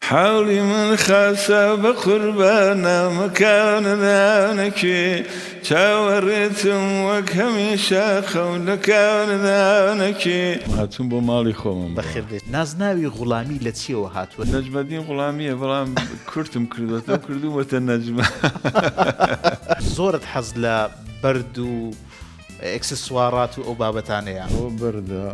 حاولي من خاسة بقربانا مكان ذانك تاورتم وكميشا خولك ذانك هاتون بو مالي خومم بخير بيت نازناوي غلامي لتسيو هاتو نجم الدين غلامية بلام كرتم كردوة كردوة النجمة زورت حزلة بردو اكسسوارات و بابتانيا او برده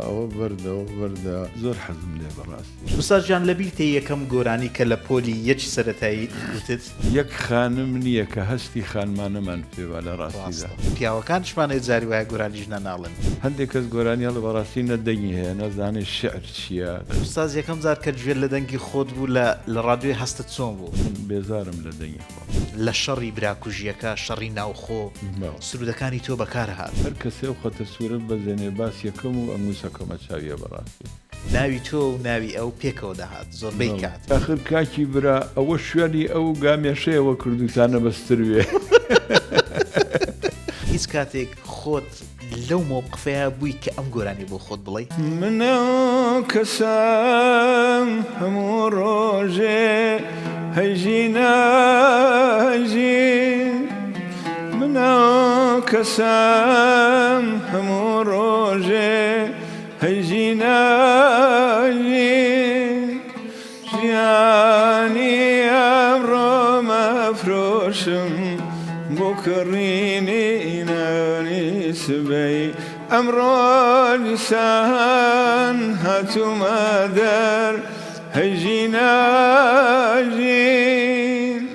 زور حزم لي براسي استاذ جان لبيتي يكم غوراني كلا بولي يج سرتاي وتت يك خانم نيك هستي خان ما نمن في على راسي ذا بياو كانش ما نزاري وهي غوراني جنا نالن هنديك غوراني على براسي ندني انا زاني الشعر شيا استاذ يكم زار كجويل لدنگي خود ولا الراديو هست تصوم بيزارم لدني للشر براكو جيكا شري ناوخو سرودكاني تو بكار هات كسي وخت سوره بزني باس يكم واموسكم اشاويه براسي ناوي تو ناوي او بيكو دهات زور بيكات اخر كاكي برا او شوالي او قاميشي وكردستان بستروي هیچ کاتێک خۆت لەو مووقفەیە بووی کە ئەم گۆرانی بۆ خۆت بڵێ منەوە کەسان هەموو ڕۆژێ هەیژین منەوە کەسان هەموو ڕۆژێ هەیژین ژیانی ئەمڕۆ مەفرۆشم بۆ کڕینی ئینانی سبەی ئەمڕۆ لیسان هاتوومە دەر هەیژین